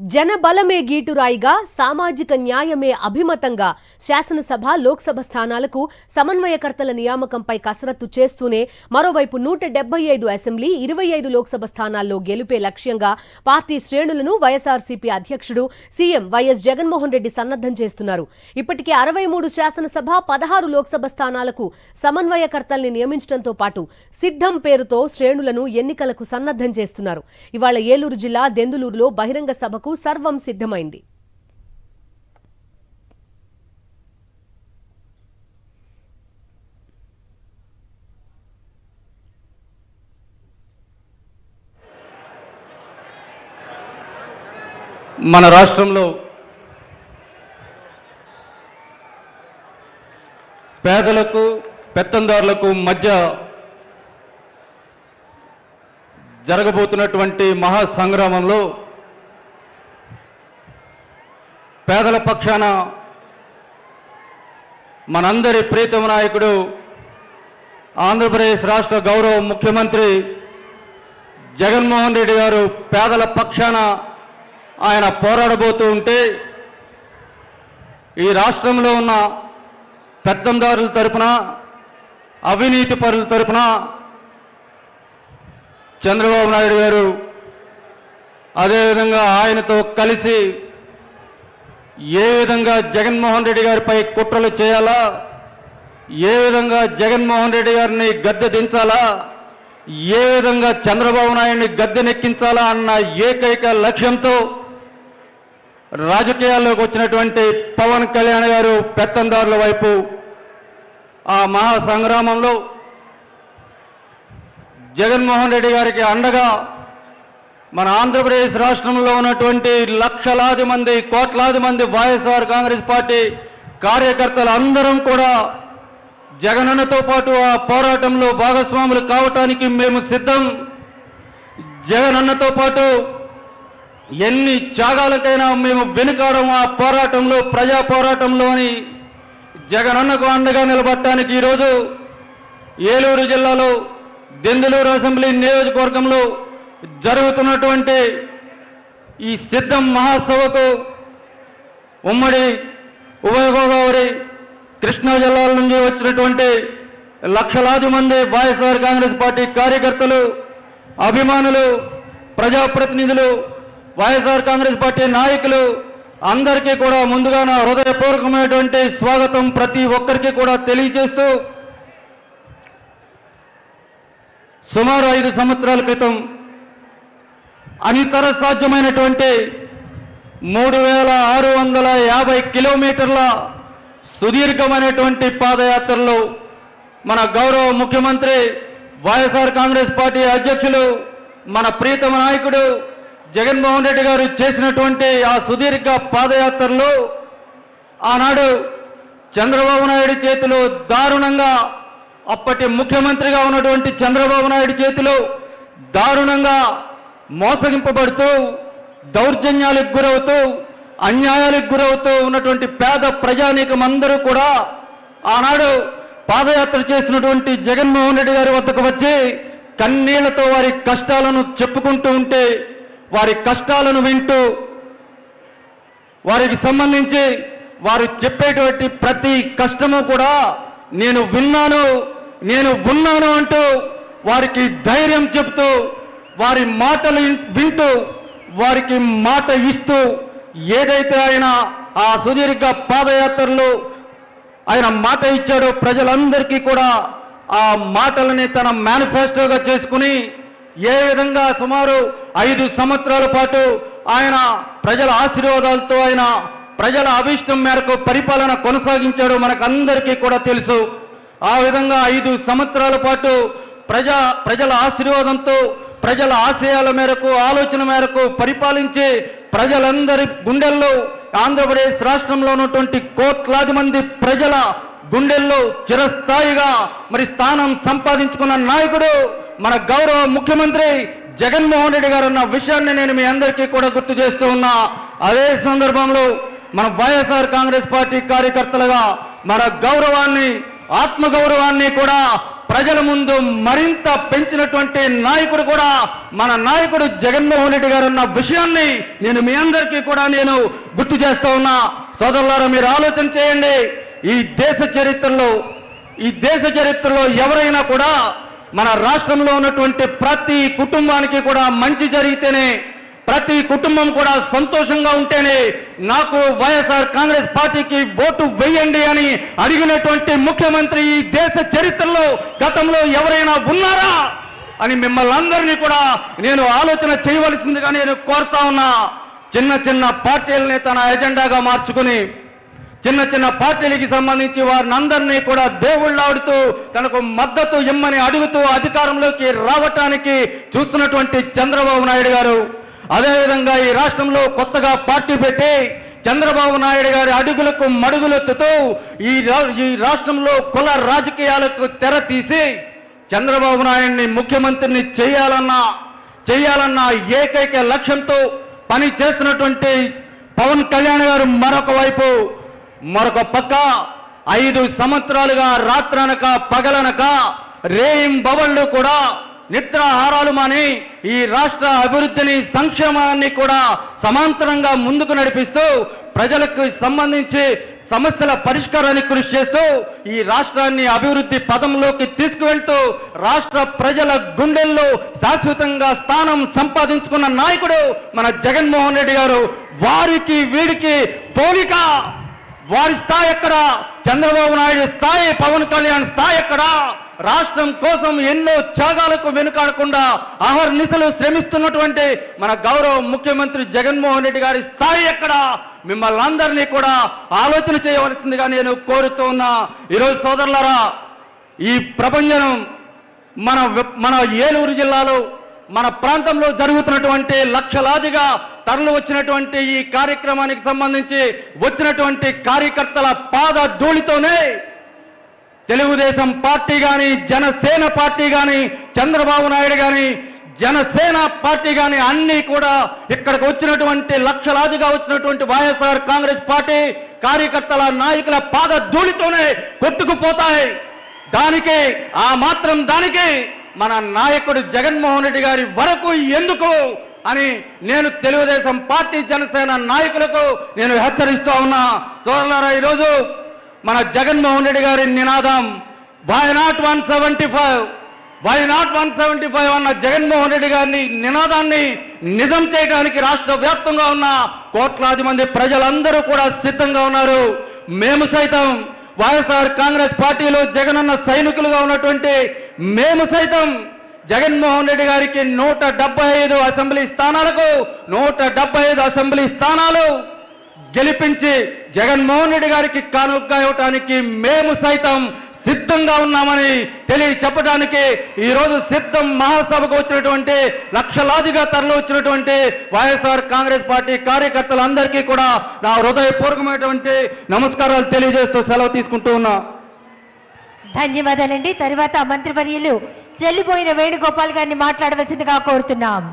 జనబలమే గీటురాయిగా సామాజిక న్యాయమే అభిమతంగా శాసనసభ లోక్సభ స్థానాలకు సమన్వయకర్తల నియామకంపై కసరత్తు చేస్తూనే మరోవైపు 175 అసెంబ్లీ 25 లోక్సభ స్థానాల్లో గెలుపే లక్ష్యంగా పార్టీ శ్రేణులను వైఎస్ఆర్సీపీ అధ్యక్షుడు సీఎం వైఎస్ జగన్మోహన్ రెడ్డి సన్నద్ధం చేస్తున్నారు. ఇప్పటికే 63 శాసనసభ 16 లోక్సభ స్థానాలకు సమన్వయకర్తల్ని నియమించడంతో పాటు సిద్ధం పేరుతో శ్రేణులను ఎన్నికలకు సన్నద్ధం చేస్తున్నారు. ఇవాళ ఏలూరు జిల్లా దెందులూరులో బహిరంగ సభకు సర్వం సిద్ధమైంది. మన రాష్ట్రంలో పేదలకు పెత్తందారులకు మధ్య జరగబోతున్నటువంటి మహా సంగ్రామంలో పేదల పక్షాన మనందరి ప్రీతమ నాయకుడు ఆంధ్రప్రదేశ్ రాష్ట్ర గౌరవ ముఖ్యమంత్రి జగన్మోహన్ రెడ్డి గారు పేదల పక్షాన ఆయన పోరాడబోతూ ఉంటే ఈ రాష్ట్రంలో ఉన్న పెత్తందారుల తరపున అవినీతి పరుల తరపున చంద్రబాబు నాయుడు గారు అదేవిధంగా ఆయనతో కలిసి ఏ విధంగా జగన్మోహన్ రెడ్డి గారిపై కుట్రలు చేయాలా, ఏ విధంగా జగన్మోహన్ రెడ్డి గారిని గద్దె దించాలా, ఏ విధంగా చంద్రబాబు నాయుడిని గద్దెనెక్కించాలా అన్న ఏకైక లక్ష్యంతో రాజకీయాల్లోకి వచ్చినటువంటి పవన్ కళ్యాణ్ గారు పెత్తందారుల వైపు ఆ మహా సంగ్రామంలో జగన్మోహన్ రెడ్డి గారికి అండగా మన ఆంధ్రప్రదేశ్ రాష్ట్రంలో ఉన్నటువంటి లక్షలాది మంది కోట్లాది మంది వైఎస్ఆర్ కాంగ్రెస్ పార్టీ కార్యకర్తలు అందరం కూడా జగనన్నతో పాటు ఆ పోరాటంలో భాగస్వాములు కావటానికి మేము సిద్ధం. జగనన్నతో పాటు ఎన్ని త్యాగాలకైనా మేము వెనుకాడం ఆ పోరాటంలో, ప్రజా పోరాటంలో అని జగనన్నకు అండగా నిలబడటానికి ఈరోజు ఏలూరు జిల్లాలో దెందులూరు అసెంబ్లీ నియోజకవర్గంలో జరుగుతున్నటువంటి ఈ సిద్ధం మహాసభకు ఉమ్మడి ఉభయ గోదావరి కృష్ణా జిల్లాల నుంచి వచ్చినటువంటి లక్షలాది మంది వైఎస్ఆర్ కాంగ్రెస్ పార్టీ కార్యకర్తలు, అభిమానులు, ప్రజాప్రతినిధులు, వైఎస్ఆర్ కాంగ్రెస్ పార్టీ నాయకులు అందరికీ కూడా ముందుగా నా హృదయపూర్వకమైనటువంటి స్వాగతం ప్రతి ఒక్కరికి కూడా తెలియజేస్తూ, సుమారు 5 సంవత్సరాల క్రితం అనితర సాధ్యమైనటువంటి 3650 కిలోమీటర్ల సుదీర్ఘమైనటువంటి పాదయాత్రలో మన గౌరవ ముఖ్యమంత్రి వైఎస్ఆర్ కాంగ్రెస్ పార్టీ అధ్యక్షులు మన ప్రీతమ నాయకుడు జగన్మోహన్ రెడ్డి గారు చేసినటువంటి ఆ సుదీర్ఘ పాదయాత్రలో ఆనాడు చంద్రబాబు నాయుడు చేతిలో దారుణంగా, అప్పటి ముఖ్యమంత్రిగా ఉన్నటువంటి చంద్రబాబు నాయుడు చేతిలో దారుణంగా మోసగింపబడుతూ, దౌర్జన్యాలకు గురవుతూ, అన్యాయాలకు గురవుతూ ఉన్నటువంటి పేద ప్రజానీకం అందరూ కూడా ఆనాడు పాదయాత్ర చేసినటువంటి జగన్మోహన్ రెడ్డి గారి వద్దకు వచ్చి కన్నీళ్లతో వారి కష్టాలను చెప్పుకుంటూ ఉంటే, వారి కష్టాలను వింటూ, వారికి సంబంధించి వారు చెప్పేటువంటి ప్రతి కష్టము కూడా నేను విన్నాను, నేను ఉన్నాను అంటూ వారికి ధైర్యం చెప్తూ, వారి మాటలు వింటూ, వారికి మాట ఇస్తూ, ఏదైతే ఆయన ఆ సుదీర్ఘ పాదయాత్రలో ఆయన మాట ఇచ్చాడో ప్రజలందరికీ కూడా ఆ మాటలని తన మేనిఫెస్టోగా చేసుకుని ఏ విధంగా సుమారు 5 సంవత్సరాల పాటు ఆయన ప్రజల ఆశీర్వాదాలతో ఆయన ప్రజల అభిష్టం మేరకు పరిపాలన కొనసాగించాడో మనకందరికీ కూడా తెలుసు. ఆ విధంగా 5 సంవత్సరాల పాటు ప్రజల ఆశీర్వాదంతో, ప్రజల ఆశయాల మేరకు, ఆలోచన మేరకు పరిపాలించి ప్రజలందరి గుండెల్లో, ఆంధ్రప్రదేశ్ రాష్ట్రంలో ఉన్నటువంటి కోట్లాది మంది ప్రజల గుండెల్లో చిరస్థాయిగా మరి స్థానం సంపాదించుకున్న నాయకుడు మన గౌరవ ముఖ్యమంత్రి జగన్మోహన్ రెడ్డి గారు అన్న విషయాన్ని నేను మీ అందరికీ కూడా గుర్తు చేస్తూ ఉన్నా. అదే సందర్భంలో మన వైఎస్ఆర్ కాంగ్రెస్ పార్టీ కార్యకర్తలుగా మన గౌరవాన్ని, ఆత్మగౌరవాన్ని కూడా ప్రజల ముందు మరింత పెంచినటువంటి నాయకుడు కూడా మన నాయకుడు జగన్మోహన్ రెడ్డి గారు అన్న విషయాన్ని నేను మీ అందరికీ కూడా నేను గుర్తు చేస్తా ఉన్నా. సోదరులారా, మీరు ఆలోచన చేయండి. ఈ దేశ చరిత్రలో ఎవరైనా కూడా మన రాష్ట్రంలో ఉన్నటువంటి ప్రతి కుటుంబానికి కూడా మంచి జరిగితేనే, ప్రతి కుటుంబం కూడా సంతోషంగా ఉంటేనే నాకు వైఎస్ఆర్ కాంగ్రెస్ పార్టీకి ఓటు వేయండి అని అడిగినటువంటి ముఖ్యమంత్రి ఈ దేశ చరిత్రలో గతంలో ఎవరైనా ఉన్నారా అని మిమ్మల్ని అందరినీ కూడా నేను ఆలోచన చేయవలసిందిగా నేను కోరుతా ఉన్నా. చిన్న పార్టీలని తన ఎజెండాగా మార్చుకుని చిన్న పార్టీలకి సంబంధించి వారిని అందరినీ కూడా దేవుళ్ళాడుతూ తనకు మద్దతు ఇమ్మని అడుగుతూ అధికారంలోకి రావటానికి చూస్తున్నటువంటి చంద్రబాబు నాయుడు గారు, అదేవిధంగా ఈ రాష్ట్రంలో కొత్తగా పార్టీ పెట్టి చంద్రబాబు నాయుడు గారి అడుగులకు మడుగులెత్తుతూ ఈ రాష్ట్రంలో కుల రాజకీయాలకు తెర తీసి చంద్రబాబు నాయుడిని ముఖ్యమంత్రిని చేయాలన్న ఏకైక లక్ష్యంతో పని చేస్తున్నటువంటి పవన్ కళ్యాణ్ గారు మరొక పక్క 5 సంవత్సరాలుగా రాత్రనక పగలనక రేయింబవళ్లు కూడా నిద్రాహారాలు మాని ఈ రాష్ట్ర అభివృద్ధిని సంక్షేమాన్ని కూడా సమాంతరంగా ముందుకు నడిపిస్తూ ప్రజలకు సంబంధించి సమస్యల పరిష్కారానికి కృషి చేస్తూ ఈ రాష్ట్రాన్ని అభివృద్ధి పదంలోకి తీసుకువెళ్తూ రాష్ట్ర ప్రజల గుండెల్లో శాశ్వతంగా స్థానం సంపాదించుకున్న నాయకుడు మన జగన్మోహన్ రెడ్డి గారు. వారికి వీడికి పోలిక. వారి స్థాయి ఎక్కడ? చంద్రబాబు నాయుడు స్థాయి, పవన్ కళ్యాణ్ స్థాయి ఎక్కడ? రాష్ట్రం కోసం ఎన్నో త్యాగాలకు వెనుకాడకుండా అహర్నిశలు శ్రమిస్తున్నటువంటి మన గౌరవ ముఖ్యమంత్రి జగన్మోహన్ రెడ్డి గారి స్థాయి ఎక్కడ? మిమ్మల్ని అందరినీ కూడా ఆలోచన చేయవలసిందిగా నేను కోరుతూ ఉన్నా. ఈరోజు సోదరులారా, ఈ ప్రపంచం మన ఏలూరు జిల్లాలో మన ప్రాంతంలో జరుగుతున్నటువంటి లక్షలాదిగా తరలి వచ్చినటువంటి ఈ కార్యక్రమానికి సంబంధించి వచ్చినటువంటి కార్యకర్తల పాద ధూళితోనే తెలుగుదేశం పార్టీ కానీ, జనసేన పార్టీ కానీ, చంద్రబాబు నాయుడు కానీ, జనసేన పార్టీ కానీ అన్నీ కూడా ఇక్కడికి వచ్చినటువంటి లక్షలాదిగా వచ్చినటువంటి వైఎస్ఆర్ కాంగ్రెస్ పార్టీ కార్యకర్తల నాయకుల పాద ధూళితోనే కొట్టుకుపోతాయి. దానికి మన నాయకుడు జగన్మోహన్ రెడ్డి గారి వరకు ఎందుకు అని నేను తెలుగుదేశం పార్టీ, జనసేన నాయకులకు నేను హెచ్చరిస్తూ ఉన్నా. సోదరులారా, ఈరోజు మన జగన్మోహన్ రెడ్డి గారి నినాదం వై నాట్ 175 అన్న జగన్మోహన్ రెడ్డి గారిని నినాదాన్ని నిజం చేయడానికి రాష్ట్ర వ్యాప్తంగా ఉన్న కోట్లాది మంది ప్రజలందరూ కూడా సిద్ధంగా ఉన్నారు. మేము సైతం వైఎస్ఆర్ కాంగ్రెస్ పార్టీలో జగనన్న సైనికులుగా ఉన్నటువంటి మేము సైతం జగన్మోహన్ రెడ్డి గారికి 175 అసెంబ్లీ స్థానాలకు 175 అసెంబ్లీ స్థానాలు గెలిపించి జగన్మోహన్ రెడ్డి గారికి కానుకగా ఇవ్వటానికి మేము సైతం సిద్ధంగా ఉన్నామని చెప్పడానికి ఈరోజు సిద్ధం మహాసభకు వచ్చినటువంటి లక్షలాదిగా తరలి వచ్చినటువంటి వైఎస్ఆర్ కాంగ్రెస్ పార్టీ కార్యకర్తలందరికీ కూడా నా హృదయపూర్వకమైనటువంటి నమస్కారాలు తెలియజేస్తూ సెలవు తీసుకుంటూ ఉన్నా. ధన్యవాదాలండి. తర్వాత మంత్రివర్యులు చెల్లిపోయిన వేణుగోపాల్ గారిని మాట్లాడవలసిందిగా కోరుతున్నాం.